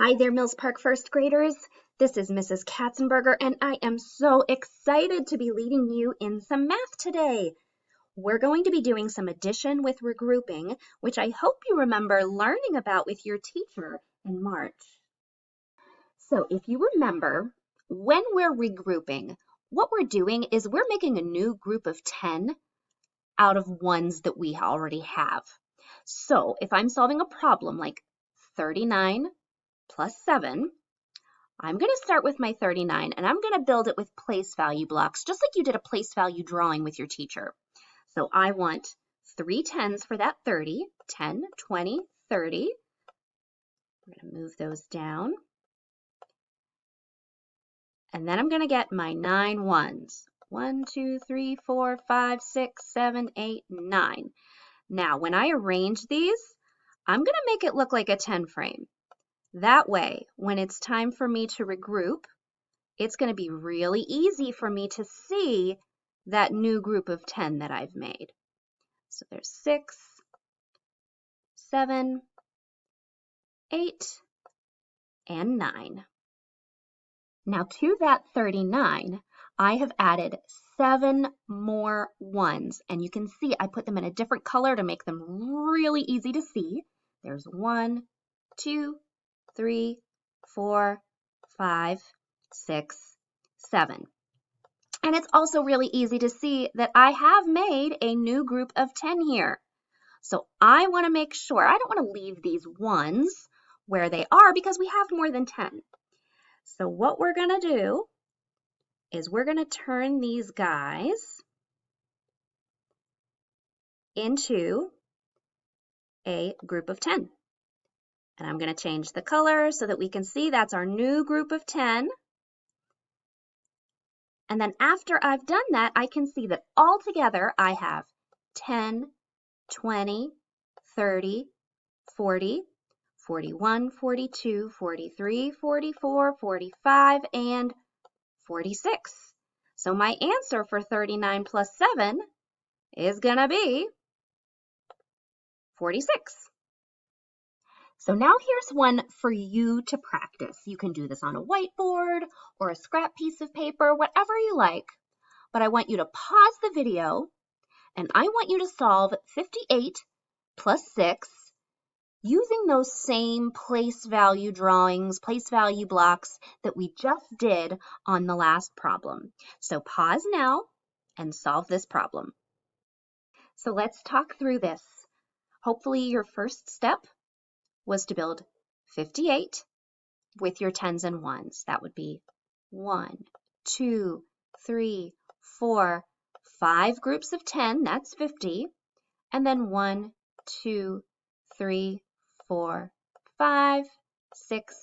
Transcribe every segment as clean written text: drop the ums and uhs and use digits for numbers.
Hi there, Mills Park first graders. This is Mrs. Katzenberger, and I am so excited to be leading you in some math today. We're going to be doing some addition with regrouping, which I hope you remember learning about with your teacher in March. So if you remember, when we're regrouping, what we're doing is we're making a new group of 10 out of ones that we already have. So if I'm solving a problem like 39 plus 7, I'm going to start with my 39 and I'm going to build it with place value blocks, just like you did a place value drawing with your teacher. So I want 3 10s for that 30, 10, 20, 30. I'm going to move those down. And then I'm going to get my 9 ones. 1, 2, 3, 4, 5, 6, 7, 8, 9. Now, when I arrange these, I'm going to make it look like a 10 frame. That way, when it's time for me to regroup, it's going to be really easy for me to see that new group of 10 that I've made. So there's 6, 7, 8, and 9. Now to that 39, I have added 7 more ones, and you can see I put them in a different color to make them really easy to see. There's 1, 2, 3, 4, 5, 6, 7. And it's also really easy to see that I have made a new group of 10 here. So I want to make sure, I don't want to leave these ones where they are because we have more than 10. So what we're going to do is we're going to turn these guys into a group of 10. And I'm going to change the color so that we can see that's our new group of 10. And then after I've done that, I can see that all together I have 10, 20, 30, 40, 41, 42, 43, 44, 45, and 46. So my answer for 39 plus 7 is going to be 46. So now here's one for you to practice. You can do this on a whiteboard or a scrap piece of paper, whatever you like. But I want you to pause the video and I want you to solve 58 plus 6 using those same place value drawings, place value blocks that we just did on the last problem. So pause now and solve this problem. So let's talk through this. Hopefully your first step was to build 58 with your 10s and 1s. That would be 1, 2, 3, 4, 5 groups of 10, that's 50, and then 1, 2, 3, 4, 5, 6,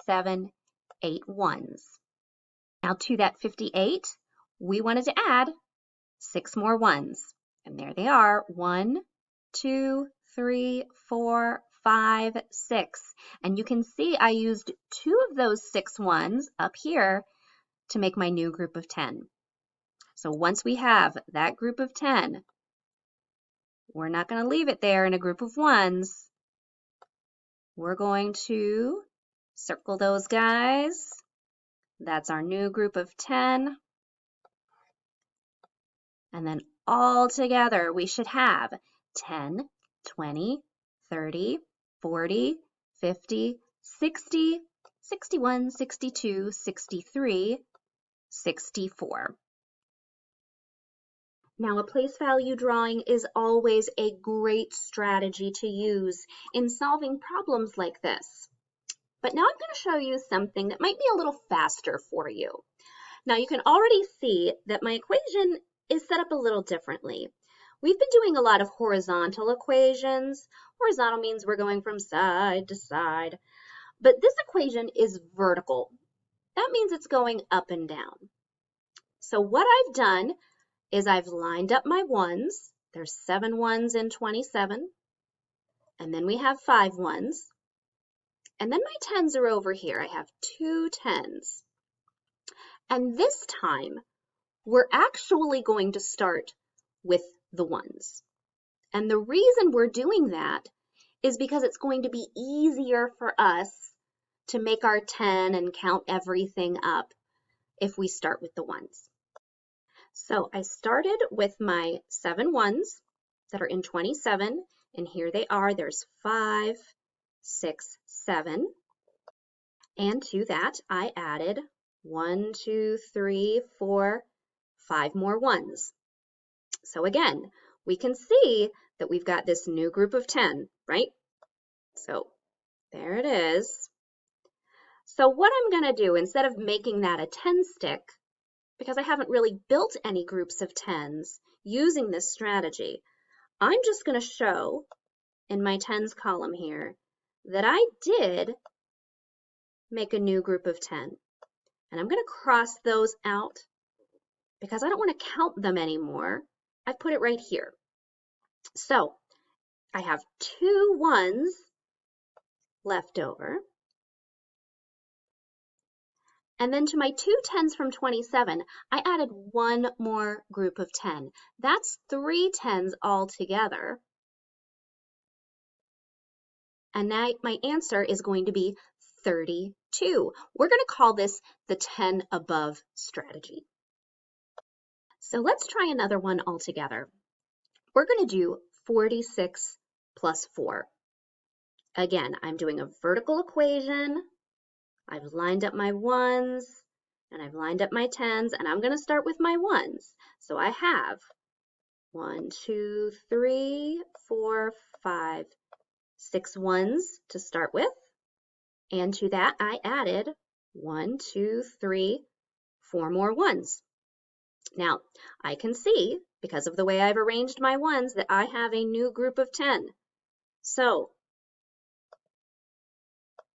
7, 8 ones. Now to that 58, we wanted to add 6 more ones. And there they are, 1, 2, 3, 4, 5, 6. And you can see I used 2 of those 6 ones up here to make my new group of 10. So once we have that group of 10, we're not going to leave it there in a group of 1s. We're going to circle those guys. That's our new group of 10. And then all together we should have 10, 20, 30, 40, 50, 60, 61, 62, 63, 64. Now, a place value drawing is always a great strategy to use in solving problems like this. But now I'm going to show you something that might be a little faster for you. Now, you can already see that my equation is set up a little differently. We've been doing a lot of horizontal equations. Horizontal means we're going from side to side. But this equation is vertical. That means it's going up and down. So what I've done is I've lined up my ones. There's 7 ones in 27. And then we have 5 ones. And then my 10s are over here. I have 2 10s. And this time, we're actually going to start with the ones. And the reason we're doing that is because it's going to be easier for us to make our 10 and count everything up if we start with the ones. So I started with my 7 ones that are in 27, and here they are. There's 5, 6, 7. And to that, I added 1, 2, 3, 4, 5 more ones. So again, we can see that we've got this new group of 10, right? So there it is. So what I'm going to do, instead of making that a 10 stick, because I haven't really built any groups of 10s using this strategy, I'm just going to show in my 10s column here that I did make a new group of 10. And I'm going to cross those out because I don't want to count them anymore. I've put it right here. So I have 2 ones left over. And then to my 2 10s from 27, I added 1 more group of 10. That's 3 10s altogether. And now my answer is going to be 32. We're going to call this the 10 above strategy. So let's try another one altogether. We're going to do 46 plus 4. Again, I'm doing a vertical equation. I've lined up my 1s, and I've lined up my 10s, and I'm going to start with my 1s. So I have 1, 2, 3, 4, 5, 6 1s to start with. And to that, I added 1, 2, 3, 4 more 1s. Now, I can see, because of the way I've arranged my 1s, that I have a new group of 10. So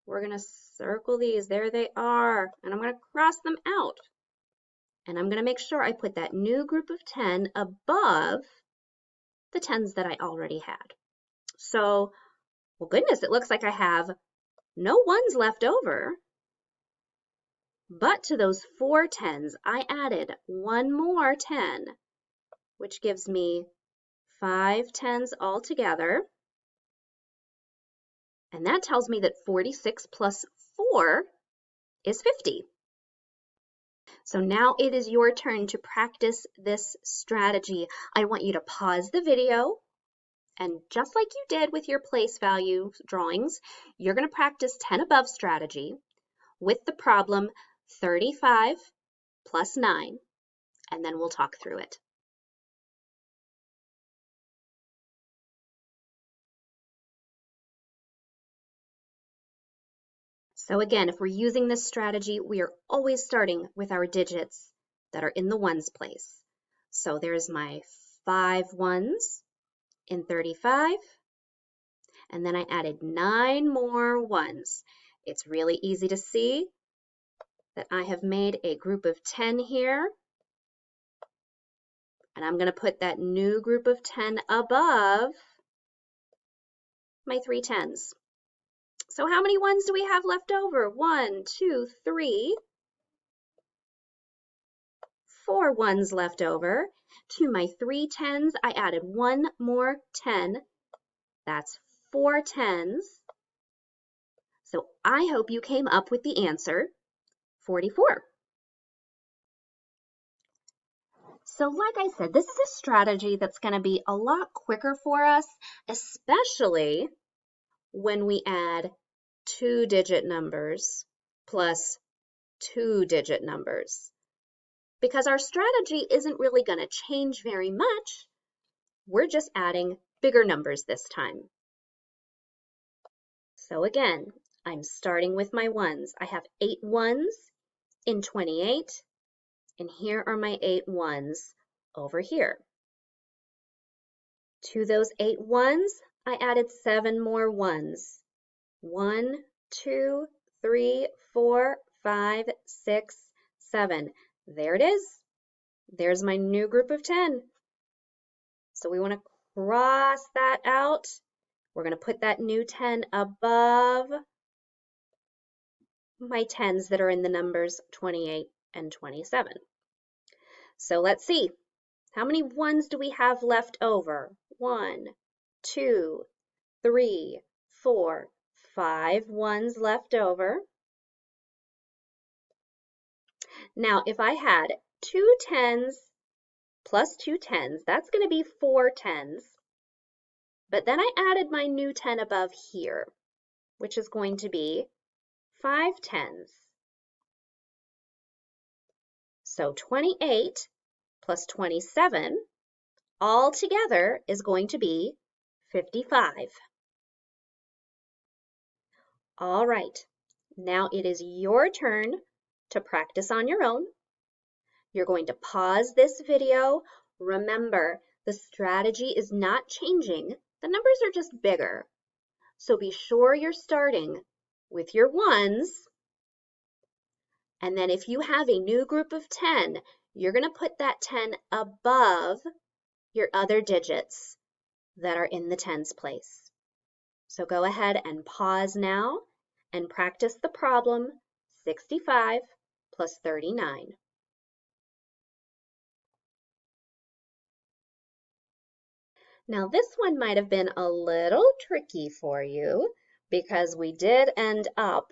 we're going to circle these. There they are. And I'm going to cross them out. And I'm going to make sure I put that new group of 10 above the 10s that I already had. So, well, goodness, it looks like I have no 1s left over. But to those 4 10s, I added 1 more 10, which gives me 5 10s altogether. And that tells me that 46 plus 4 is 50. So now it is your turn to practice this strategy. I want you to pause the video, and just like you did with your place value drawings, you're going to practice 10 above strategy with the problem 35 plus 9, and then we'll talk through it. So again, if we're using this strategy, we are always starting with our digits that are in the ones place. So there's my 5 1s in 35, and then I added 9 more 1s. It's really easy to see that I have made a group of 10 here, and I'm going to put that new group of 10 above my 3 10s. So how many 1s do we have left over? 1, 2, 3, 4 1s left over. To my 3 10s, I added 1 more 10. That's 4 10s. So I hope you came up with the answer, 44. So like I said, this is a strategy that's going to be a lot quicker for us, especially when we add 2-digit numbers plus 2-digit numbers. Because our strategy isn't really going to change very much. We're just adding bigger numbers this time. So again, I'm starting with my 1s. I have 8 1s in 28, and here are my 8 1s over here. To those 8 1s, I added 7 more 1s. 1, 2, 3, 4, 5, 6, 7. There it is. There's my new group of 10. So we want to cross that out. We're going to put that new 10 above my 10s that are in the numbers 28 and 27. So let's see. How many 1s do we have left over? 1, 2, 3, 4, 5 1s left over. Now, if I had 2 10s plus 2 10s, that's going to be 4 10s. But then I added my new 10 above here, which is going to be 5 10s. So 28 plus 27 all together is going to be 55. All right, now it is your turn to practice on your own. You're going to pause this video. Remember, the strategy is not changing. The numbers are just bigger. So be sure you're starting with your ones. And then if you have a new group of 10, you're going to put that 10 above your other digits that are in the tens place. So go ahead and pause now and practice the problem 65 plus 39. Now this one might have been a little tricky for you because we did end up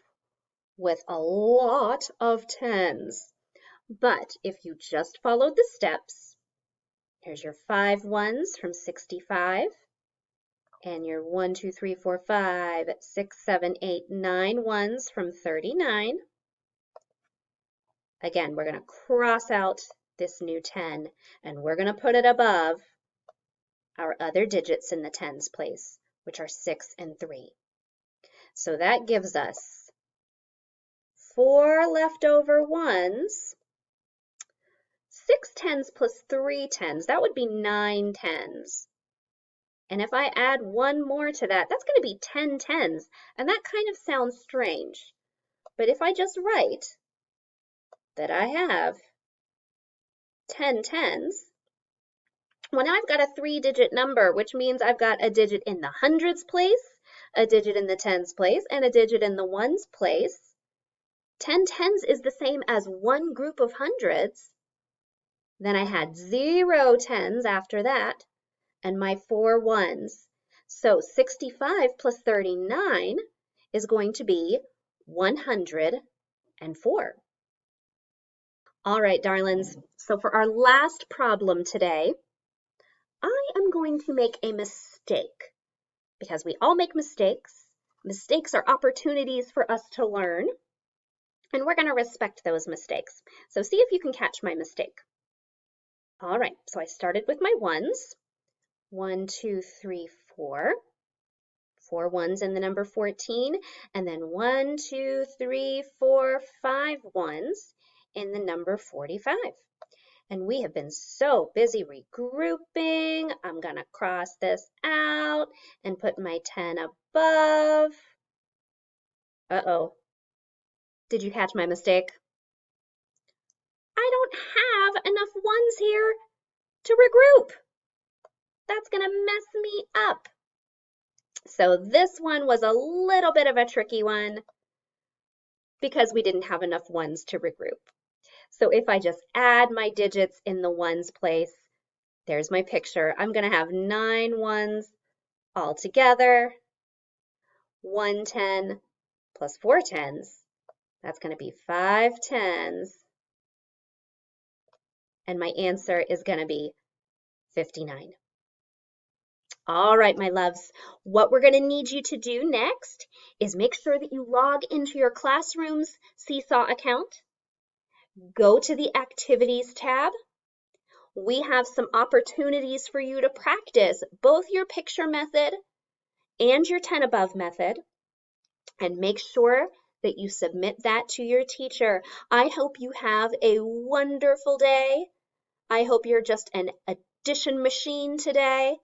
with a lot of tens. But if you just followed the steps, here's your 5 ones from 65, and your 1, 2, 3, 4, 5, 6, 7, 8, 9 ones from 39. Again, we're going to cross out this new 10, and we're going to put it above our other digits in the tens place, which are 6 and 3. So that gives us 4 leftover ones, 6 tens plus 3 tens, that would be 9 tens. And if I add one more to that, that's going to be 10 tens, and that kind of sounds strange. But if I just write that I have 10 tens, well, now I've got a 3-digit number, which means I've got a digit in the hundreds place, a digit in the tens place, and a digit in the ones place. 10 tens is the same as one group of hundreds. Then I had 0 tens after that, and my 4 ones. So 65 plus 39 is going to be 104. All right, darlings. So for our last problem today, I am going to make a mistake because we all make mistakes. Mistakes are opportunities for us to learn, and we're going to respect those mistakes. So see if you can catch my mistake. All right, so I started with my ones. 1, 2, 3, 4. 4 ones in the number 14, and then 1, 2, 3, 4, 5 ones in the number 45. And we have been so busy regrouping. I'm going to cross this out and put my 10 above. Uh-oh. Did you catch my mistake? I don't have enough ones here to regroup. That's going to mess me up. So this one was a little bit of a tricky one because we didn't have enough ones to regroup. So if I just add my digits in the ones place, there's my picture. I'm going to have 9 ones all together. 1 10 plus 4 tens. That's going to be 5 tens. And my answer is going to be 59. All right, my loves, what we're going to need you to do next is make sure that you log into your classroom's Seesaw account. Go to the Activities tab. We have some opportunities for you to practice both your picture method and your 10 above method. And make sure that you submit that to your teacher. I hope you have a wonderful day. I hope you're just an addition machine today.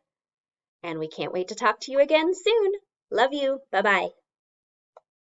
And we can't wait to talk to you again soon. Love you. Bye-bye.